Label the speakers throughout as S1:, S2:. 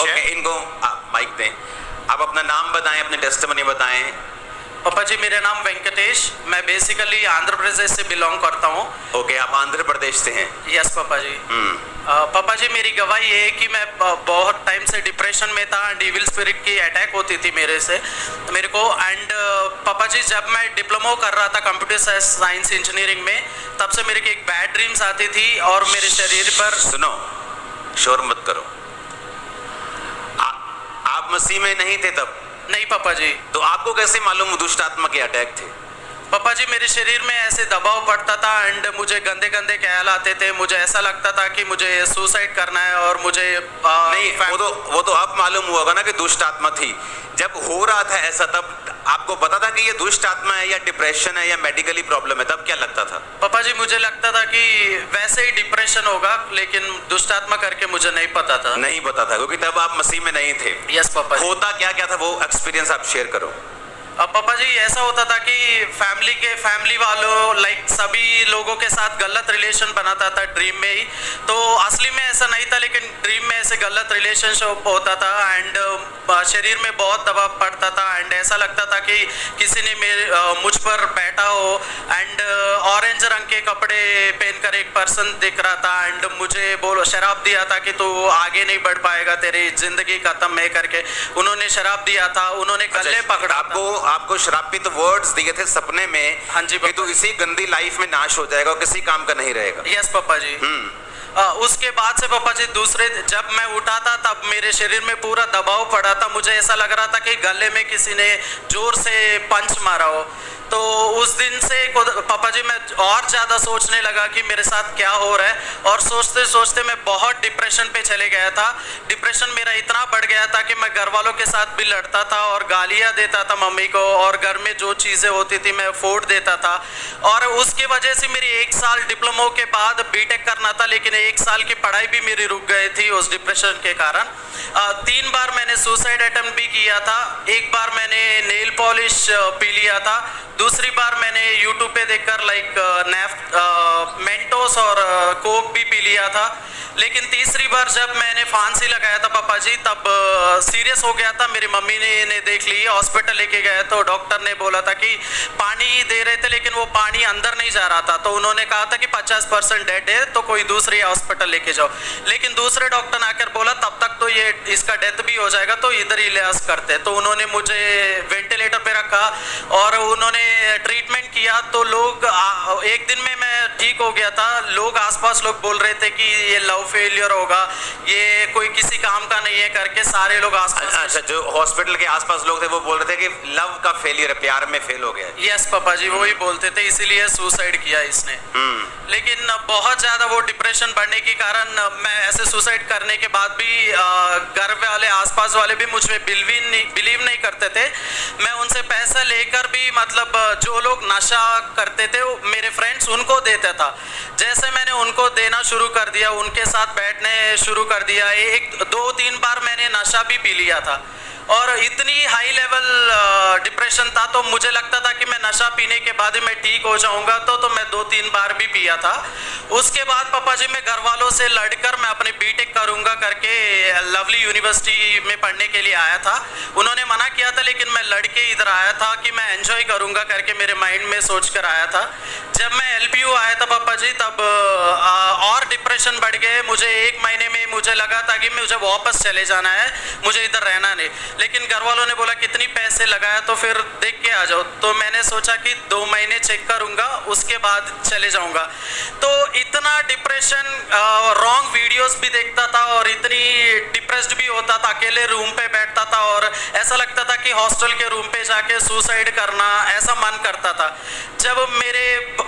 S1: Okay, इनको आप mic दें। आप अपना नाम बताएं, अपनी टेस्टिमनी बताएं।
S2: पापा जी मेरा नाम वेंकटेश, मैं बेसिकली आंध्र प्रदेश से बिलोंग करता हूँ।
S1: ओके, आप आंध्र प्रदेश से हैं।
S2: यस पापा जी। पापा जी मेरी गवाही ये है कि मैं बहुत टाइम से डिप्रेशन में था एंड इविल स्पिरिट की अटैक होती थी मेरे को। एंड पापा जी जब मैं डिप्लोमा कर रहा था कंप्यूटर साइंस इंजीनियरिंग में, तब से मेरे को एक बैड ड्रीम्स आती थी और मेरे शरीर पर।
S1: सुनो, शोर मत करो। आप मसीह में नहीं थे तब?
S2: नहीं पापा जी।
S1: तो आपको कैसे मालूम दुष्ट आत्मा के अटैक थे?
S2: पापा जी मेरे शरीर में ऐसे दबाव पड़ता था एंड मुझे गंदे गंदे ख्याल आते थे। मुझे ऐसा लगता था कि मुझे सुसाइड करना है और मुझे
S1: नहीं, वो तो अब मालूम हुआ होगा ना कि दुष्ट आत्मा थी। जब हो रहा था ऐसा, तब आपको पता था कि ये दुष्ट आत्मा है या डिप्रेशन है या मेडिकली प्रॉब्लम है? तब क्या लगता था?
S2: पापा जी मुझे लगता था कि वैसे ही डिप्रेशन होगा, लेकिन दुष्ट आत्मा करके मुझे नहीं पता था।
S1: नहीं पता था क्योंकि तब आप मसीह में नहीं थे।
S2: यस पापा जी।
S1: होता क्या क्या था वो एक्सपीरियंस आप शेयर करो।
S2: अब पापा जी ऐसा होता था कि फैमिली वालों लाइक सभी लोगों के साथ गलत रिलेशन बनाता था ड्रीम में ही। तो असली में ऐसा नहीं था, लेकिन ड्रीम में ऐसे गलत रिलेशनशिप होता था एंड शरीर में बहुत दबाव पड़ता था एंड ऐसा लगता था कि किसी ने मुझ पर बैठा हो एंड ऑरेंज रंग के कपड़े पहनकर एक पर्सन दिख रहा था एंड मुझे बोलो शराब दिया था कि तू आगे नहीं बढ़ पाएगा, तेरी जिंदगी खत्म है करके उन्होंने शराब दिया था। उन्होंने गले पकड़ा।
S1: आपको श्रापित वर्ड्स दिए थे सपने में।
S2: हाँ जी
S1: कि तू इसी गंदी लाइफ में नाश हो जाएगा और किसी काम का नहीं रहेगा।
S2: यस पापा जी। उसके बाद से पापा जी जब मैं उठा था तब मेरे शरीर में पूरा दबाव पड़ा था। मुझे ऐसा लग रहा था कि गले में किसी ने जोर से पंच मारा हो। तो उस दिन से पापा जी मैं और ज़्यादा सोचने लगा कि मेरे साथ क्या हो रहा है और सोचते सोचते मैं बहुत डिप्रेशन पे चले गया था। डिप्रेशन मेरा इतना बढ़ गया था कि मैं घर वालों के साथ भी लड़ता था और गालियाँ देता था मम्मी को, और घर में जो चीज़ें होती थी मैं फोड़ देता था। और उसकी वजह से मेरी 1 साल डिप्लोमा के बाद बीटेक करना था, लेकिन 1 साल की पढ़ाई भी मेरी रुक गई थी उस डिप्रेशन के कारण। 3 बार मैंने सुसाइड अटेम्प्ट भी किया था। एक बार मैंने नेल पॉलिश पी लिया था। दूसरी बार मैंने यूट्यूब पे देखकर मेंटोस और कोक भी पी लिया था। लेकिन तीसरी बार जब मैंने फांसी लगाया था पापा जी, तब सीरियस हो गया था। मेरी मम्मी ने देख ली, हॉस्पिटल लेके गए तो डॉक्टर ने बोला था कि पानी दे रहे थे लेकिन वो पानी अंदर नहीं जा रहा था। तो उन्होंने कहा था कि 50% डेड है तो कोई दूसरी हॉस्पिटल लेके जाओ। लेकिन दूसरे डॉक्टर ने आकर बोला तब तक तो ये इसका डेथ भी हो जाएगा, तो इधर ही इलाज करते। तो उन्होंने मुझे वेंटिलेटर पे रखा और उन्होंने ट्रीटमेंट किया। तो लोग एक दिन में मैं ठीक हो गया था। लोग आसपास लोग बोल रहे थे कि ये लव फेलियर होगा, ये कोई किसी काम का नहीं है करके सारे लोग आसपास।
S1: अच्छा, जो हॉस्पिटल के आसपास लोग थे वो बोल रहे थे कि लव का फेलियर है, प्यार में फेल हो गया।
S2: यस पापा जी वही बोलते थे, इसीलिए सुसाइड किया इसने। लेकिन बहुत ज़्यादा वो डिप्रेशन बढ़ने के कारण मैं ऐसे सुसाइड करने के बाद भी घर वाले आसपास वाले भी मुझ में बिलीव नहीं करते थे। मैं उनसे पैसा लेकर भी मतलब जो लोग नशा करते थे मेरे फ्रेंड्स उनको देता था। जैसे मैंने उनको देना शुरू कर दिया, उनके साथ बैठने शुरू कर दिया, 1-2-3 बार मैंने नशा भी पी लिया था और इतनी हाई लेवल डिप्रेशन था। तो मुझे लगता था कि मैं नशा पीने के बाद ही मैं ठीक हो जाऊंगा, तो मैं 2-3 बार भी पिया था। उसके बाद पापा जी मैं घर वालों से लड़कर मैं अपने बीटेक करूंगा करके लवली यूनिवर्सिटी में पढ़ने के लिए आया था। उन्होंने मना किया था लेकिन मैं लड़के इधर आया था कि मैं एंजॉय करूंगा करके मेरे माइंड में सोच कर आया था। जब मैं LPU आया था पापा जी तब और डिप्रेशन बढ़ गए। मुझे 1 महीने में मुझे लगा था कि मुझे वापस चले जाना है, मुझे इधर रहना नहीं। लेकिन घर वालों ने बोला कितनी पैसे लगाया तो फिर देख के आ जाओ। तो मैंने सोचा कि 2 महीने चेक करूंगा उसके बाद चले जाऊंगा। तो इतना डिप्रेशन, रॉन्ग वीडियोस भी देखता था और इतनी डिप्रेस्ड भी होता था, अकेले रूम पे बैठता था और ऐसा लगता था कि हॉस्टल के रूम पे जाके सुसाइड करना ऐसा मन करता था। जब मेरे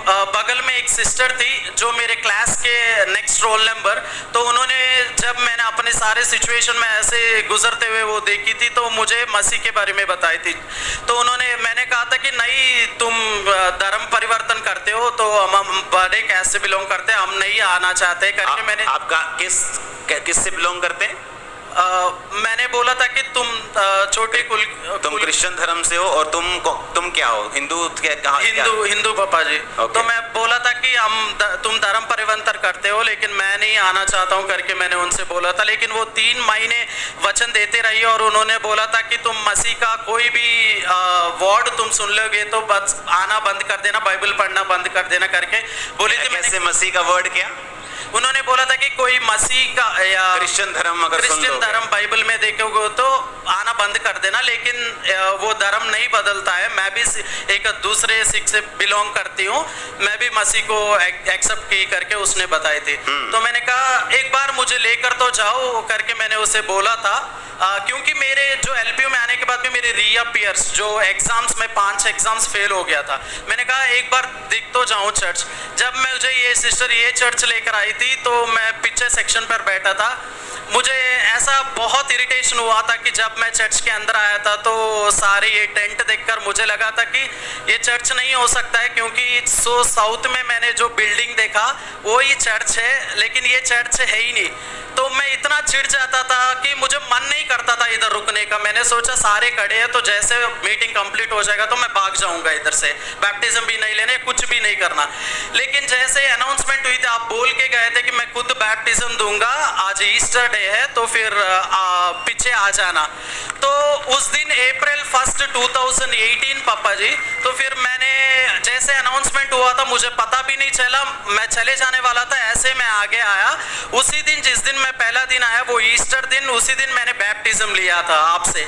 S2: बगल में एक सिस्टर थी जो मेरे क्लास के नेक्स्ट रोल नंबर, तो उन्होंने जब मैंने अपने सारे सिचुएशन में ऐसे गुजरते हुए वो देखी थी तो मुझे मसीह के बारे में बताई थी। तो मैंने कहा था कि नहीं तुम धर्म परिवर्तन करते हो, तो हम बड़े कैस्ट से बिलोंग करते हैं, हम नहीं आना चाहते करके। मैंने
S1: आपका किससे बिलोंग करते हैं?
S2: मैंने बोला था कि तुम छोटे कुल
S1: तुम क्रिश्चियन धर्म से हो और तुम क्या हो, हिंदू कहाँ?
S2: हिंदू पापा जी।
S1: Okay.
S2: तो मैं बोला था कि तुम धर्म परिवर्तन करते हो लेकिन मैं नहीं आना चाहता हूँ करके मैंने उनसे बोला था। लेकिन वो 3 महीने वचन देते रही और उन्होंने बोला था कि तुम मसीह का कोई भी वर्ड तुम सुन लोगे तो बस आना बंद कर देना, बाइबल पढ़ना बंद कर देना करके बोली थी।
S1: कैसे मसीह का वर्ड क्या?
S2: उन्होंने बोला था कि कोई मसीह का या
S1: क्रिश्चियन धर्म अगर
S2: क्रिश्चियन धर्म बाइबल में देखोगे तो आना बंद कर देना, लेकिन वो धर्म नहीं बदलता है। मैं भी एक दूसरे सिख से बिलोंग करती हूँ, मैं भी मसीह को एक्सेप्ट की करके उसने बताई थी। तो मैंने कहा एक बार मुझे लेकर तो जाओ करके मैंने उसे बोला था। क्योंकि मेरे जो एलपीयू में आने के बाद में मेरे रीअपियर्स जो एग्जाम्स में 5 एग्जाम्स फेल हो गया था। मैंने कहा एक बार दिख तो जाऊं चर्च। जब मुझे ये सिस्टर ये चर्च लेकर आई थी तो मैं पीछे सेक्शन पर बैठा था। मुझे ऐसा बहुत इरिटेशन हुआ था कि जब मैं चर्च के अंदर आया था तो सारे ये टेंट देखकर मुझे लगा था कि ये चर्च नहीं हो सकता है, क्योंकि साउथ में मैंने जो बिल्डिंग देखा वो ही चर्च है लेकिन ये चर्च है ही नहीं। तो मैं इतना चिढ़ जाता था कि मुझे मन नहीं करता था इधर रुकने का। मैंने सोचा सारे खड़े हैं तो जैसे मीटिंग कंप्लीट हो जाएगा तो मैं भाग जाऊंगा इधर से, बैप्टिज्म भी नहीं लेने, कुछ भी नहीं करना। लेकिन जैसे अनाउंसमेंट हुई थी, आप बोल के गए थे कि मैं खुद बैप्टिज्म दूंगा, आज ईस्टर डे है तो फिर पीछे आ जाना। तो उस दिन अप्रैल 1 2018 पापा जी, तो फिर मैंने जैसे अनाउंसमेंट हुआ था मुझे पता भी नहीं चला, मैं चले जाने वाला था, ऐसे मैं आगे आया। उसी दिन जिस दिन मैं पहला दिन आया वो ईस्टर दिन, उसी दिन मैंने बैप्टिज्म लिया था आपसे।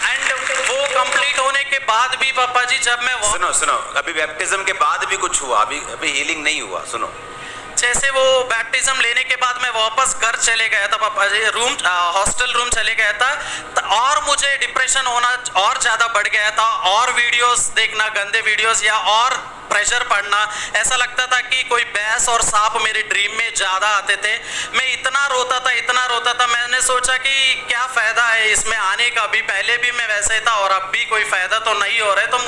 S2: एंड वो कंप्लीट होने के बाद भी पापा जी जब मैं
S1: सुनो अभी बैप्टिज्म के बाद भी कुछ हुआ, अभी हीलिंग नहीं हुआ। सुनो,
S2: जैसे वो बैप्टिज्म लेने के बाद मैं वापस घर चले गया था पापा जी, हॉस्टल रूम चले गया था और मुझे डिप्रेशन होना और ज़्यादा बढ़ गया था और वीडियोस देखना, गंदे वीडियोस या और प्रेशर पड़ना। ऐसा लगता था कि कोई भैंस और सांप मेरे ड्रीम में ज़्यादा आते थे। मैं इतना रोता था। मैंने सोचा कि क्या फ़ायदा है इसमें आने का, भी पहले भी मैं वैसे था और अब भी कोई फ़ायदा तो नहीं हो रहा है। तो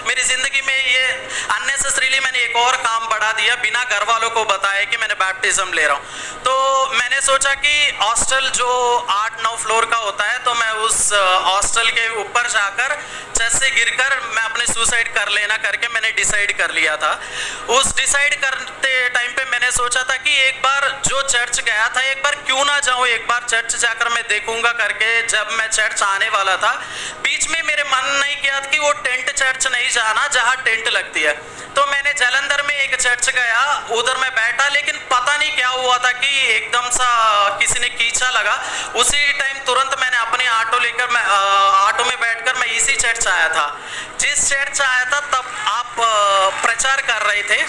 S2: मेरी ज़िंदगी में ये अननेसेसरीली मैंने एक और काम बढ़ा दिया बिना घर वालों को बताए कि मैंने बैप्टिज्म ले रहा हूँ। तो मैंने सोचा कि हॉस्टल जो 8-9 फ्लोर का होता है तो मैं उस हॉस्टल के ऊपर जाकर छत से गिरकर मैं अपने सुसाइड कर लेना करके मैंने डिसाइड कर लिया था। उस डिसाइड करते टाइम पे मैंने सोचा था कि एक बार जो चर्च गया था एक बार क्यों ना जाऊं, एक बार चर्च जाकर मैं देखूंगा करके। जब मैं चर्च आने वाला था बीच में मेरे मन नहीं किया कि वो टेंट चर्च नहीं जाना जहां टेंट लगती है। तो मैंने जालंधर में एक चर्च गया, उधर मैं बैठा, लेकिन पता नहीं क्या हुआ था कि एकदम सा किसी ने खींचा लगा। उसी टाइम तुरंत मैंने अपनी ऑटो लेकर मैं ऑटो में बैठकर मैं इसी चर्च आया था। जिस चर्च आया था तब आप प्रचार कर रहे थे।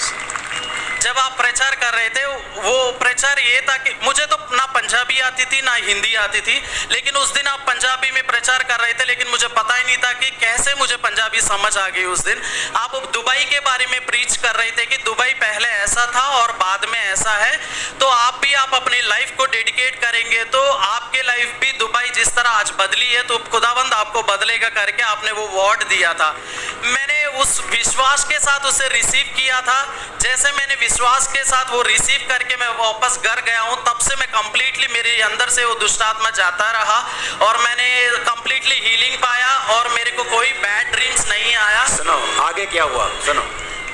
S2: जब आप प्रचार कर रहे थे वो प्रचार ये था कि मुझे तो ना पंजाबी आती थी ना हिंदी आती थी, लेकिन उस दिन आप पंजाबी में प्रचार कर रहे थे, लेकिन मुझे पता ही नहीं था कि कैसे मुझे पंजाबी समझ आ गई उस दिन। आप दुबई के बारे में प्रीच कर रहे थे कि दुबई पहले ऐसा था और बाद में ऐसा है, तो आप अपनी लाइफ को डेडिकेट करेंगे तो आपके लाइफ भी दुबई जिस तरह आज बदली है तो खुदावंद आपको बदलेगा करके आपने वो वर्ड दिया था। मैंने उस विश्वास के साथ उसे रिसीव किया था। जैसे मैंने विश्वास के साथ वो रिसीव करके मैं वापस घर गया हूँ, तब से मैं कंप्लीटली मेरे अंदर से वो दुष्ट आत्मा जाता रहा और मैंने कंप्लीटली हीलिंग पाया और मेरे को कोई बैड ड्रीम्स नहीं आया।
S1: सुनो आगे क्या हुआ, सुनो।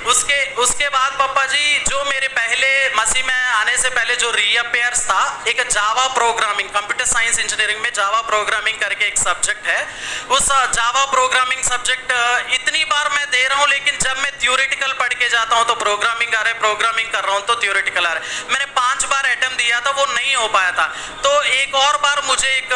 S2: उसके बाद पापा जी जो मेरे पहले मसीह में आने से पहले जो रीअपेयर्स था, एक Java programming, computer science engineering में जावा प्रोग्रामिंग करके एक सब्जेक्ट है। उस जावा प्रोग्रामिंग सब्जेक्ट इतनी बार मैं दे रहा हूँ, लेकिन जब मैं थ्योरेटिकल पढ़ के जाता हूँ तो प्रोग्रामिंग आ रहा है, प्रोग्रामिंग कर रहा हूँ तो थ्योरेटिकल आ रहा है। मैंने 5 बार अटेम्प्ट दिया था, वो नहीं हो पाया था। तो एक और बार मुझे एक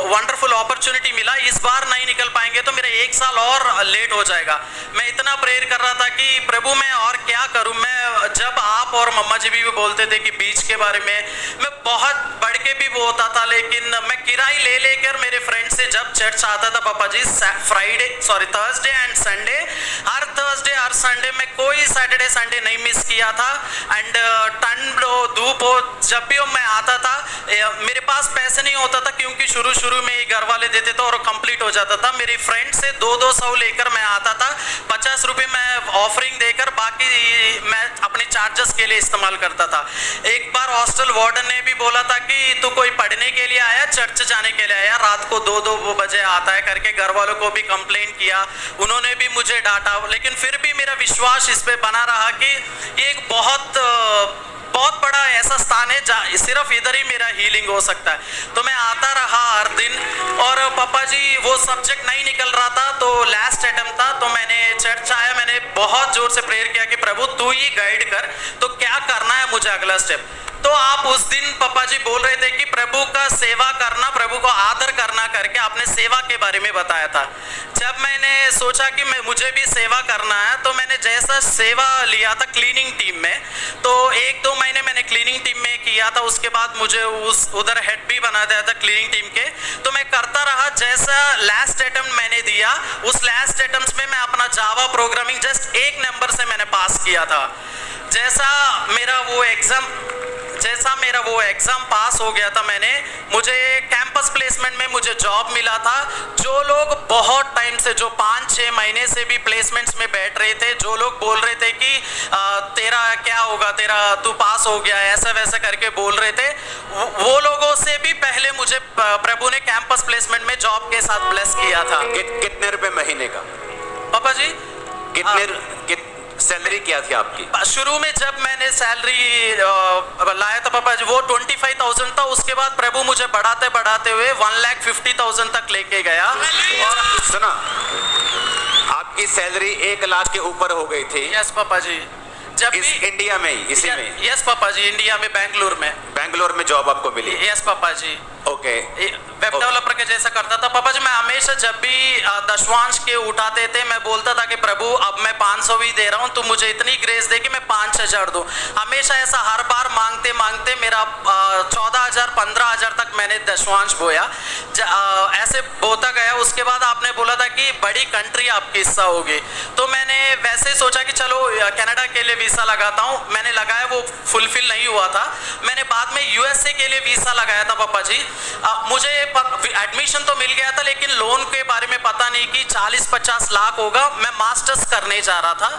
S2: वंडरफुल अपॉर्चुनिटी मिला, इस बार नहीं निकल पाएंगे तो मेरा 1 साल और लेट हो जाएगा। मैं इतना प्रेयर कर रहा था कि प्रभु मैं और क्या करूं। मैं जब आप और मम्मा जी भी बोलते थे कि बीच के बारे में, मैं बहुत बढ़ के भी बोलता था, लेकिन मैं किराए ले लेकर मेरे फ्रेंड से जब चर्च आता था पापा जी, थर्सडे एंड संडे, हर थर्सडे हर संडे में कोई सैटरडे संडे नहीं मिस किया था। एंड ठंड हो धूप हो जब भी मैं आता था मेरे पास पास पैसे नहीं होता था क्योंकि शुरू में ही घर वाले देते थे और कंप्लीट हो जाता था। मेरी फ्रेंड से 200 लेकर मैं आता था, 50 रुपये मैं ऑफरिंग देकर बाकी मैं अपने चार्जेस के लिए इस्तेमाल करता था। एक बार हॉस्टल वार्डन ने भी बोला था कि तू कोई पढ़ने के लिए आया, चर्च जाने के लिए आया, रात को 2-2 बजे आता है करके घर वालों को भी कंप्लेन किया, उन्होंने भी मुझे डांटा। लेकिन फिर भी मेरा विश्वास इस पे बना रहा कि ये एक बहुत बड़ा ऐसा स्थान है जहाँ सिर्फ इधर ही मेरा हीलिंग हो सकता है। तो मैं आता रहा हर दिन, और पापा जी वो सब्जेक्ट नहीं निकल रहा था तो लास्ट अटेम्प्ट था, तो मैंने चर्च आया, मैंने बहुत जोर से प्रेयर किया कि प्रभु तू ही गाइड कर, तो क्या करना है मुझे अगला स्टेप। तो आप उस दिन पापा जी बोल रहे थे कि प्रभु का सेवा करना, प्रभु को आदर करना करके आपने सेवा के बारे में बताया था। जब मैंने सोचा कि मुझे भी सेवा करना है, तो मैंने जैसा सेवा लिया था क्लीनिंग टीम में, तो 1-2 महीने मैंने क्लीनिंग टीम में किया था। उसके बाद मुझे उधर हेड भी बना दिया था क्लीनिंग टीम के, तो मैं करता रहा। जैसा लास्ट अटेम्प्ट मैंने दिया, उस लास्ट अटेम्प्ट में मैं अपना जावा प्रोग्रामिंग जस्ट 1 नंबर से मैंने पास किया था। जैसा मेरा वो एग्जाम पास हो गया था, मुझे कैंपस प्लेसमेंट में मुझे जॉब मिला था। जो लोग बहुत टाइम से, जो 5-6 महीने से भी प्लेसमेंट्स में बैठ रहे थे, जो लोग बोल रहे थे कि तेरा क्या होगा, तेरा तू पास हो गया, ऐसा वैसा करके बोल रहे थे, वो लोगों से भी पहले मुझे प्रभु ने कैंपस प्लेसमेंट में जॉब के साथ ब्लेस किया था।
S1: कितने रुपए महीने का
S2: पापा जी?
S1: सैलरी क्या थी आपकी?
S2: शुरू में जब मैंने सैलरी लाया था पापा जी, वो 25,000 था। उसके बाद प्रभु मुझे बढ़ाते हुए 1,50,000 तक लेके गया। और
S1: सुना, आपकी सैलरी 1 लाख के ऊपर हो गई थी।
S2: यस पापा जी। जब
S1: इस इंडिया में ही, इसी में?
S2: यस पापा जी, इंडिया में, बैंगलोर में
S1: जॉब आपको मिली?
S2: यस पापा जी।
S1: ओके।
S2: वेब डेवलपर के जैसा करता था पापा जी। मैं हमेशा जब भी दशवांश के उठाते थे, मैं बोलता था कि प्रभु अब मैं 500 ही दे रहा हूँ, तो मुझे इतनी ग्रेस दे कि मैं 5,000 दूँ। हमेशा ऐसा हर बार मांगते मेरा 14,000 15,000 तक मैंने दशवांश बोया, ऐसे बोता गया। उसके बाद आपने बोला था कि बड़ी कंट्री आपकी हिस्सा होगी, तो मैंने वैसे सोचा कि चलो कनाडा के लिए वीसा लगाता हूँ। मैंने लगाया, वो फुलफिल नहीं हुआ था। मैंने बाद में यूएसए के लिए वीसा लगाया था पापा जी। मुझे एडमिशन तो मिल गया था, लेकिन लोन के बारे में पता नहीं कि 40-50 लाख होगा। मैं मास्टर्स करने जा रहा था,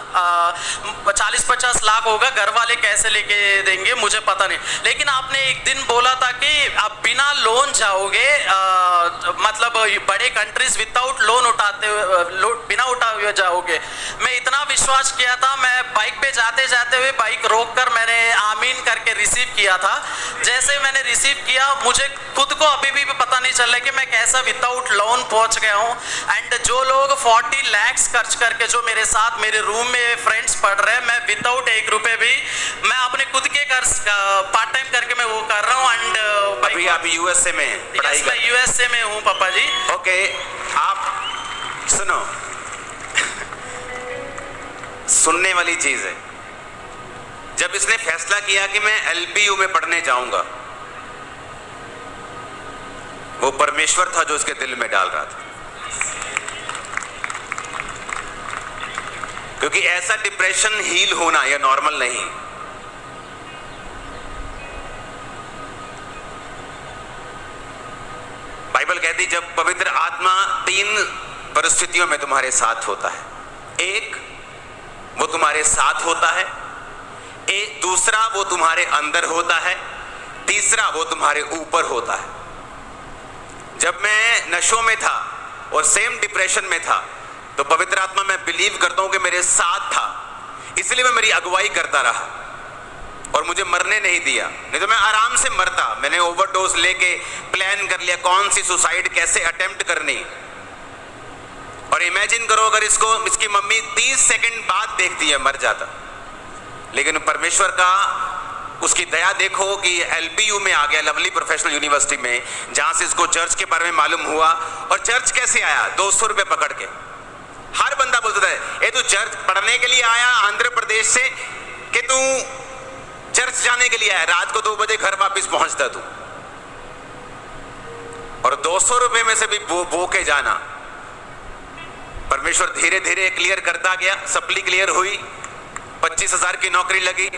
S2: 40-50 लाख होगा, घर वाले कैसे लेके देंगे मुझे पता नहीं। लेकिन आपने एक दिन बोला था कि आप बिना लोन जाओगे, मतलब बड़े कंट्रीज विदाउट लोन बिना उठाए हुए जाओगे। मैं इतना विश्वास किया था, मैं बाइक पे जाते हुए बाइक रोक कर मैंने आमीन करके रिसीव किया था। जैसे मैंने रिसीव किया, मुझे खुद को अभी भी पता नहीं चल रहा कि मैं कैसा विदाउट लोन पहुंच गया हूं। एंड जो लोग 40 लाख खर्च करके जो मेरे साथ मेरे रूम में फ्रेंड्स पढ़ रहे हैं, मैं विदाउट 1 रुपए भी मैं अपने खुद के पार्ट टाइम करके मैं वो कर रहा हूँ। एंड
S1: अभी आप यूएसए में पढ़ाई
S2: मैं यूएसए में हूँ पापा जी।
S1: ओके, आप सुनो, सुनने वाली चीज है। जब इसने फैसला किया कि मैं एलबीयू में पढ़ने जाऊंगा, वो परमेश्वर था जो उसके दिल में डाल रहा था। क्योंकि ऐसा डिप्रेशन हील होना यह नॉर्मल नहीं। बाइबल कहती जब पवित्र आत्मा 3 परिस्थितियों में तुम्हारे साथ होता है। एक, वो तुम्हारे साथ होता है। एक दूसरा, वो तुम्हारे अंदर होता है। तीसरा, वो तुम्हारे ऊपर होता है। जब मैं नशों में था और सेम डिप्रेशन में था, तो पवित्र आत्मा, मैं बिलीव करता हूं कि मेरे साथ था, इसलिए मैं मेरी अगुवाई करता रहा और मुझे मरने नहीं दिया। नहीं तो मैं आराम से मरता। मैंने ओवरडोज लेके प्लान कर लिया कौन सी सुसाइड कैसे अटेम्प्ट करनी। और इमेजिन करो अगर इसकी मम्मी 30 सेकंड बाद देखती है, मर जाता। लेकिन परमेश्वर का, उसकी दया देखो कि एलबीयू में आ गया, लवली प्रोफेशनल यूनिवर्सिटी में, जहां से इसको चर्च के बारे में मालूम हुआ। और चर्च कैसे आया? 200 रुपए पकड़ के। हर बंदा बोलता है, ए तू चर्च पढ़ने के लिए आया आंध्र प्रदेश से, कि तू चर्च जाने के लिए आया? रात को 2 बजे घर वापस पहुंचता तू। और 200 रुपए में से भी बो के जाना। परमेश्वर धीरे धीरे क्लियर करता गया। सप्ली क्लियर हुई, 25,000 की नौकरी लगी,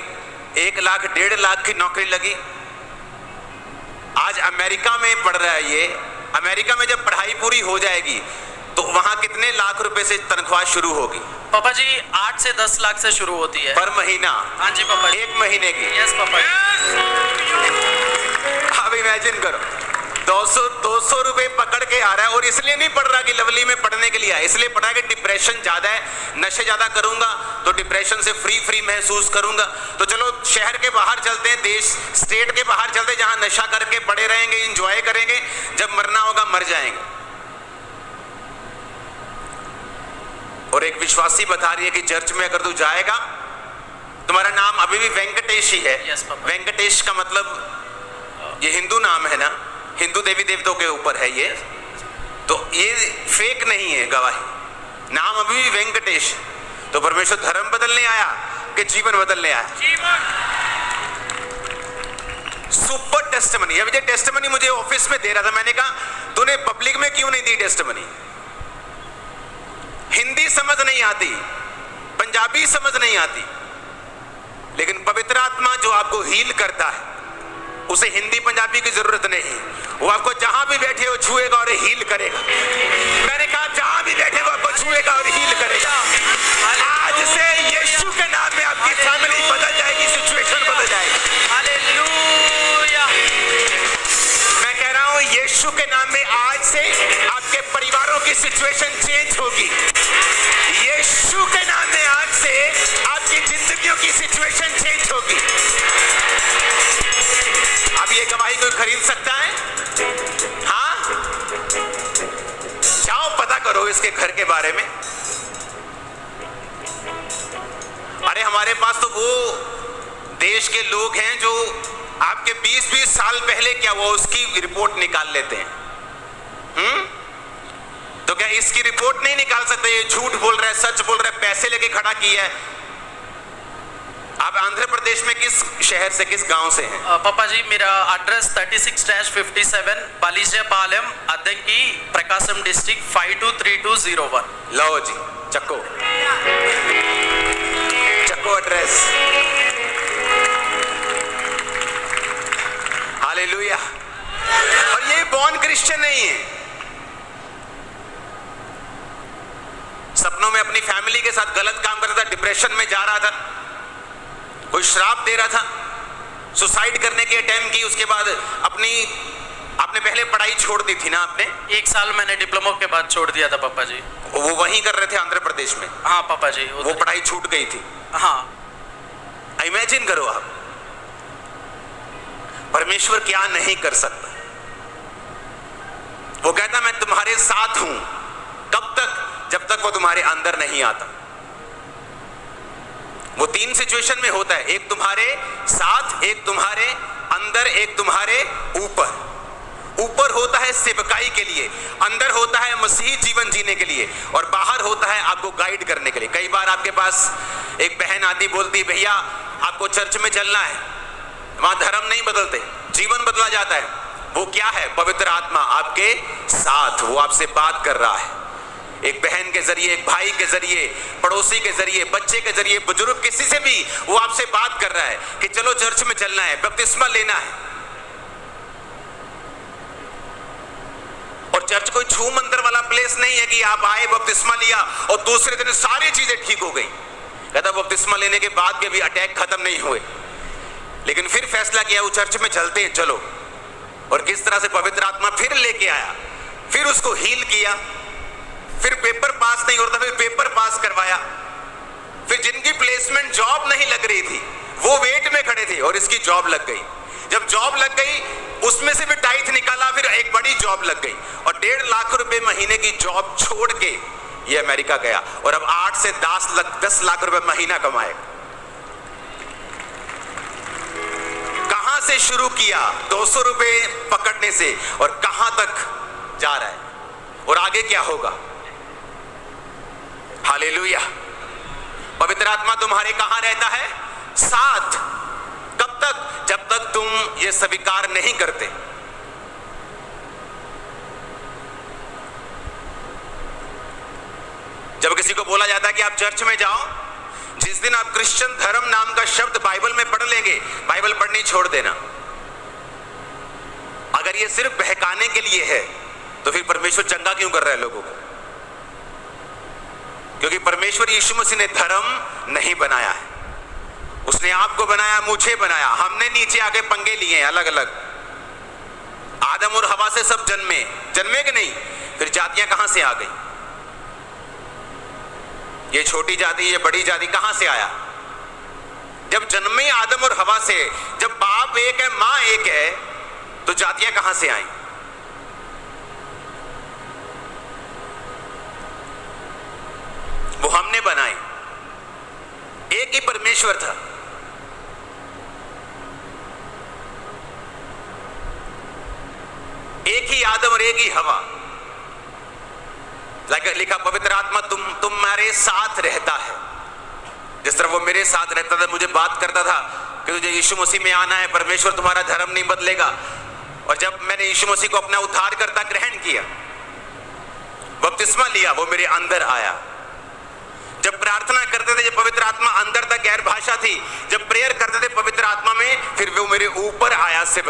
S1: 1 लाख 1.5 लाख की नौकरी लगी। आज अमेरिका में पढ़ रहा है ये, अमेरिका में जब पढ़ाई पूरी हो जाएगी तो वहां कितने लाख रुपए से तनख्वाह शुरू होगी?
S2: पापा जी 8 से 10 लाख से शुरू होती है
S1: पर महीना?
S2: हाँ जी पापा जी।
S1: एक महीने की?
S2: यस पापा जी।
S1: अब इमेजिन करो, 200 रुपए पकड़ के आ रहा है और इसलिए नहीं पढ़ रहा कि लवली में पढ़ने के लिए आया, इसलिए पढ़ा कि डिप्रेशन ज्यादा है, नशे ज्यादा करूंगा तो डिप्रेशन से फ्री महसूस करूंगा। तो चलो शहर के बाहर चलते हैं, देश स्टेट के बाहर चलते हैं, जहां नशा करके पड़े रहेंगे, एंजॉय करेंगे, जब मरना होगा मर जाएंगे। और एक विश्वासी बता रही है कि चर्च में अगर तू जाएगा, तुम्हारा नाम अभी भी वेंकटेश ही है।
S2: Yes, पापा।
S1: वेंकटेश का मतलब ये हिंदू नाम है ना, हिंदू देवी देवताओं के ऊपर है ये, तो ये फेक नहीं है गवाही, नाम अभी भी वेंकटेश। तो परमेश्वर धर्म बदलने आया कि जीवन बदलने आया? Super testimony. अब ये टेस्टिमनी मुझे ऑफिस में दे रहा था, मैंने कहा तूने पब्लिक में क्यों नहीं दी टेस्टिमनी? हिंदी समझ नहीं आती, पंजाबी समझ नहीं आती, लेकिन पवित्र आत्मा जो आपको हील करता है उसे हिंदी पंजाबी की जरूरत नहीं, वो आपको जहां भी बैठे हो छुएगा और हील करेगा। मैंने कहा जहां भी बैठे हो आपको छुएगा और हील करेगा। आज से यीशु के नाम में आपकी फैमिली बदल जाएगी, सिचुएशन बदल जाएगी।
S2: हालेलुया।
S1: मैं कह रहा हूं यीशु के नाम में आज से आपके परिवारों की सिचुएशन चेंज होगी। यीशु के नाम में आज से आपकी जिंदगियों की सिचुएशन चेंज होगी। अब ये गवाही कोई खरीद सकता है? हाँ, जाओ पता करो इसके घर के बारे में। अरे हमारे पास तो वो देश के लोग हैं जो आपके 20-20 साल पहले क्या हुआ उसकी रिपोर्ट निकाल लेते हैं। तो क्या इसकी रिपोर्ट नहीं निकाल सकते? ये झूठ बोल रहा है, सच बोल रहा है, पैसे लेके खड़ा किया है। आप आंध्र प्रदेश में किस शहर से, किस गांव से हैं?
S2: पापा जी मेरा एड्रेस 36-57 बालिजापालम, अद्दंकी, प्रकाशम डिस्ट्रिक्ट 523201।
S1: लो जी, चक्को एड्रेस। हालेलुया। और ये बॉर्न क्रिश्चियन नहीं है, सपनों में अपनी फैमिली के साथ गलत काम करता था, डिप्रेशन में जा रहा था, कोई श्राप दे रहा था, सुसाइड करने की अटेम्प्ट की, उसके बाद आपने पहले पढ़ाई छोड़ दी थी ना आपने?
S2: 1 साल मैंने डिप्लोमा के बाद छोड़ दिया था पापा जी।
S1: वो वहीं कर रहे थे आंध्र प्रदेश में?
S2: हाँ पापा जी।
S1: वो पढ़ाई छूट गई थी?
S2: हाँ।
S1: इमेजिन करो आप, परमेश्वर क्या नहीं कर सकता। वो कहता मैं तुम्हारे साथ हूं, कब तक? जब तक वो तुम्हारे अंदर नहीं आता। वो 3 सिचुएशन में होता है, एक तुम्हारे साथ, एक तुम्हारे अंदर, एक तुम्हारे ऊपर। ऊपर होता है सेवकाई के लिए, अंदर होता है मसीही जीवन जीने के लिए, और बाहर होता है आपको गाइड करने के लिए। कई बार आपके पास एक बहन आती, बोलती भैया आपको चर्च में चलना है, वहां धर्म नहीं बदलते, जीवन बदला जाता है। वो क्या है? पवित्र आत्मा आपके साथ, वो आपसे बात कर रहा है। एक बहन के जरिए, एक भाई के जरिए, पड़ोसी के जरिए, बच्चे के जरिए, बुजुर्ग, किसी से भी वो आपसे बात कर रहा है कि चलो चर्च में चलना है, बपतिस्मा लेना है। और चर्च कोई छू मंतर वाला प्लेस नहीं है कि आप आए, बपतिस्मा लिया और दूसरे दिन सारी चीजें ठीक हो गई। कहता बपतिस्मा लेने के बाद भी अटैक खत्म नहीं हुए, लेकिन फिर फैसला किया वो चर्च में चलते हैं, चलो। और किस तरह से पवित्र आत्मा फिर लेके आया, फिर उसको हील किया, फिर पेपर पास नहीं होता, फिर पेपर पास करवाया, फिर जिनकी प्लेसमेंट जॉब नहीं लग रही थी वो वेट में खड़े थे और इसकी जॉब लग गई। जब जॉब लग गई उसमें से भी टाइथ निकाला, फिर एक बड़ी जॉब लग गई और 1.5 लाख रुपए महीने की जॉब छोड़ के ये अमेरिका गया और अब 8 से 10 लाख रुपए महीना कमाएगा। कहां से शुरू किया? 200 रुपए पकड़ने से, और कहां तक जा रहा है और आगे क्या होगा? हालेलुया। पवित्र आत्मा तुम्हारे कहां रहता है? साथ। कब तक? जब तक तुम ये स्वीकार नहीं करते। जब किसी को बोला जाता है कि आप चर्च में जाओ, जिस दिन आप क्रिश्चियन धर्म नाम का शब्द बाइबल में पढ़ लेंगे, बाइबल पढ़नी छोड़ देना। अगर ये सिर्फ बहकाने के लिए है तो फिर परमेश्वर चंगा क्यों कर रहा है लोगों को? क्योंकि परमेश्वर यीशु मसीह ने धर्म नहीं बनाया है, उसने आपको बनाया, मुझे बनाया। हमने नीचे आके पंगे लिए हैं अलग अलग। आदम और हवा से सब जन्मे कि नहीं? फिर जातियां कहां से आ गई? ये छोटी जाति, ये बड़ी जाति कहां से आया? जब जन्मे आदम और हवा से, जब बाप एक है, मां एक है, तो जातियां कहां से आई? वो हमने बनाई। एक ही परमेश्वर था। एक ही आदम और एक ही हवा। लिखा पवित्र आत्मा तुम्हारे साथ रहता है। जिस तरह वो मेरे साथ रहता था, मुझे बात करता था कि तुझे यीशु मसीह में आना है, परमेश्वर तुम्हारा धर्म नहीं बदलेगा। और जब मैंने यीशु मसीह को अपना उद्धारकर्ता ग्रहण किया, बपतिस्मा लिया, वो मेरे अंदर आया। जब प्रार्थना करते थे, जब पवित्र आत्मा अंदर तक, गैर भाषा थी, जब प्रेयर करते थे पवित्र आत्मा में, फिर वो मेरे ऊपर आया। से